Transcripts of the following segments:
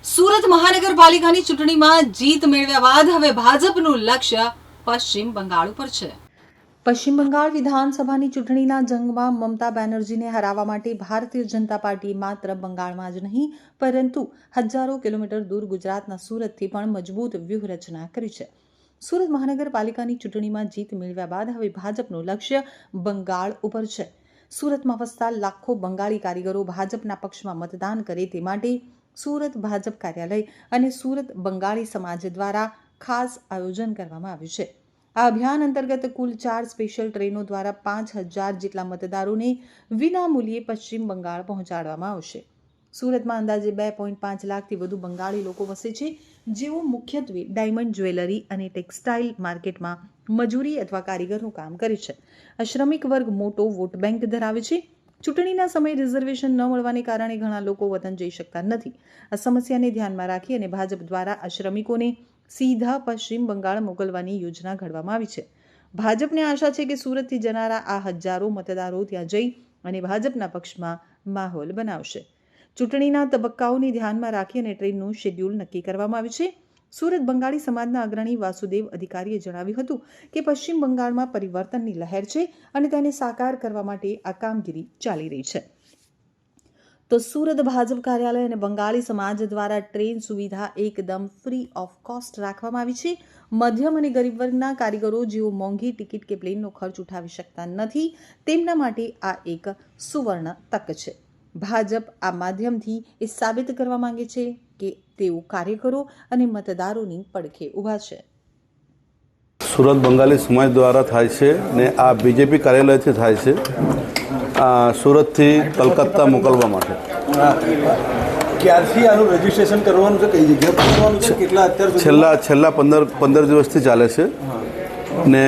સુરત મહાનગરપાલિકાની ચૂંટણીમાં જીત મેળવ્યા બાદ હવે ભાજપનું લક્ષ્ય પશ્ચિમ બંગાળ ઉપર છે। પશ્ચિમ બંગાળ વિધાનસભાની ચૂંટણીના જંગમાં મમતા બેનર્જીને હરાવવા માટે ભારતીય જનતા પાર્ટી માત્ર બંગાળમાં જ નહીં પરંતુ હજારો કિલોમીટર દૂર ગુજરાતના સુરતથી પણ મજબૂત વ્યૂહરચના કરી છે। સુરત મહાનગરપાલિકાની ચૂંટણીમાં જીત મેળવ્યા બાદ હવે ભાજપનું લક્ષ્ય બંગાળ ઉપર છે। સુરતમાં વસતા લાખો બંગાળી કારીગરો ભાજપના પક્ષમાં મતદાન કરે તે માટે સુરત ભાજપ કાર્યાલય અને સુરત બંગાળી સમાજ દ્વારા ખાસ આયોજન કરવામાં આવ્યું છે। આ અભિયાન અંતર્ગત કુલ 4 સ્પેશિયલ ટ્રેનો દ્વારા 5000 જેટલા મતદારોને વિનામૂલ્યે પશ્ચિમ બંગાળ પહોંચાડવામાં આવશે। સુરતમાં અંદાજે 2.5 લાખથી વધુ બંગાળી લોકો વસે છે, જેઓ મુખ્યત્વે ડાયમંડ જ્વેલરી અને ટેક્સટાઇલ માર્કેટમાં મજૂરી અથવા કારીગરનું કામ કરે છે। આ શ્રમિક વર્ગ મોટો વોટ બેંક ધરાવે છે। ચૂંટણીના સમયે રિઝર્વેશન ન મળવાને કારણે ઘણા લોકો વતન જઈ શકતા નથી। આ સમસ્યાને ધ્યાનમાં રાખી અને ભાજપ દ્વારા આ શ્રમિકોને સીધા પશ્ચિમ બંગાળ મોકલવાની યોજના ઘડવામાં આવી છે। ભાજપને આશા છે કે સુરતથી જનારા આ હજારો મતદારો ત્યાં જઈ અને ભાજપના પક્ષમાં માહોલ બનાવશે। ચૂંટણીના તબક્કાઓને ધ્યાનમાં રાખી અને ટ્રેનનું શેડ્યુલ નક્કી કરવામાં આવ્યું છે। સુરત બંગાળી સમાજના અગ્રણી વાસુદેવ અધિકારીએ જણાવ્યું હતું કે પશ્ચિમ બંગાળમાં પરિવર્તનની લહેર છે અને તેને સાકાર કરવા માટે આ કામગીરી ચાલી રહી છે। તો સુરત ભાજપ કાર્યાલય અને બંગાળી સમાજ દ્વારા ટ્રેન સુવિધા એકદમ ફ્રી ઓફ કોસ્ટ રાખવામાં આવી છે। મધ્યમ અને ગરીબ વર્ગના કારીગરો જેઓ મોંઘી ટિકિટ કે પ્લેનનો ખર્ચ ઉઠાવી શકતા નથી તેમના માટે આ એક સુવર્ણ તક છે। ભાજપ આ માધ્યમથી એ સાબિત કરવા માંગે છે કે તેઓ કાર્યકરો અને મતદારોની પડખે ઊભા છે। સુરત બંગાળી સમાજ દ્વારા થાય છે ને આ બીજેપી કાર્યાલયથી થાય છે, સુરતથી કલકત્તા મોકલવા માટે। ક્યારથી આનું રજીસ્ટ્રેશન કરવાનું છે, કઈ જગ્યાએ પહોંચવાનું છે, કેટલા અત્યાર છેલ્લા 15 દિવસથી ચાલે છે ને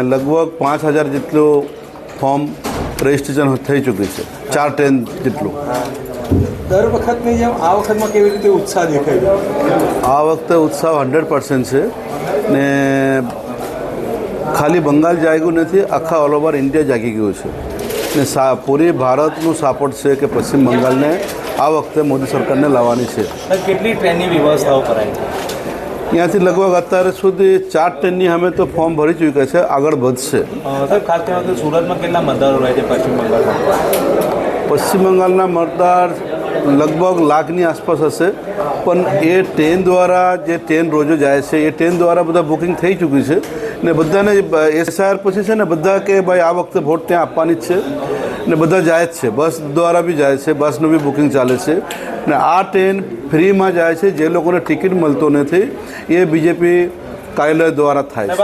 લગભગ 5000 જેટલું ફોર્મ રજીસ્ટ્રેશન થઈ ચૂક્યું છે, 4 ટ્રેન જેટલું। દર વખતની જેમ આ વખતમાં કેવી રીતે ઉત્સાહ દેખાય? આ વખતે ઉત્સાહ 100% છે ને ખાલી બંગાળ જાગ્યું નથી, આખા ઓલ ઓવર ઇન્ડિયા જાગી ગયું છે ને પૂરી ભારતનું સપોર્ટ છે કે પશ્ચિમ બંગાળને આ વખતે મોદી સરકારને લાવવાની છે। કેટલી ટ્રેનની વ્યવસ્થાઓ કરાઈ છે? ત્યાંથી લગભગ અત્યારે સુધી 4 ટ્રેનની અમે તો ફોર્મ ભરી ચૂક્યા છે, આગળ વધશે। ખાસ કરીને સુરતમાં કેટલા મતદારો રહે છે પશ્ચિમ બંગાળમાં? પશ્ચિમ બંગાળના મતદાર લગભગ લાખની આસપાસ હશે, પણ એ ટ્રેન દ્વારા જે ટ્રેન રોજો જાય છે એ ટ્રેન દ્વારા બધા બુકિંગ થઈ ચૂક્યું છે ને બધાને SIR પછી છે ને બધા કે ભાઈ આ વખતે વોટ ત્યાં આપવાની જ છે ને બધા જાય જ છે, બસ દ્વારા બી જાય છે, બસનું બી બુકિંગ ચાલે છે ને આ ટ્રેન ફ્રીમાં જાય છે। જે લોકોને ટિકિટ મળતો નથી એ બીજેપી કાર્યાલય દ્વારા થાય છે।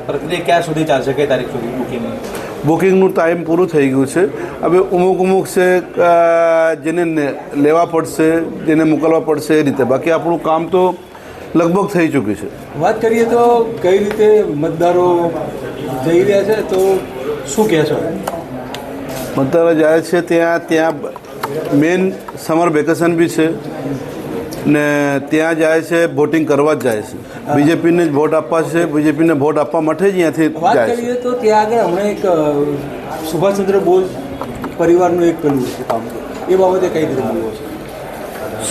પ્રક્રિયા ક્યાં સુધી ચાલશે, કઈ તારીખ સુધી બુકિંગનું ટાઈમ પૂરું થઈ ગયું છે। હવે અમુક છે જેને લેવા પડશે, જેને મોકલવા પડશે એ રીતે, બાકી આપણું કામ તો લગભગ થઈ ચૂક્યું છે। વાત કરીએ તો કઈ રીતે મતદારો જઈ રહ્યા છે, તો શું કહેશો? મતદારો જાય છે ત્યાં મેન સમર વેકેશન બી છે ને ત્યાં જાય છે, વોટિંગ કરવા જ જાય છે, બીજેપીને જ વોટ આપવા છે, બીજેપીને વોટ આપવા માટે જ અહીંયાથી વાત જાય છે। કરીએ તો ત્યાં આગળ હમણાં એક સુભાષચંદ્ર બોઝ પરિવારનું એક પેલું કામ, એ બાબતે કઈ રીતે બોલવો છે?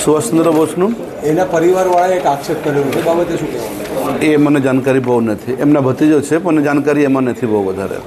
સુભાષચંદ્ર બોઝનું એના પરિવારવાળાએ એક આક્ષેપ કરેલો છે, એ બાબતે શું કહેવાનું? એ મને જાણકારી બહુ નથી, એમના ભત્રીજો છે પણ જાણકારી એમાં નથી બહુ વધારે।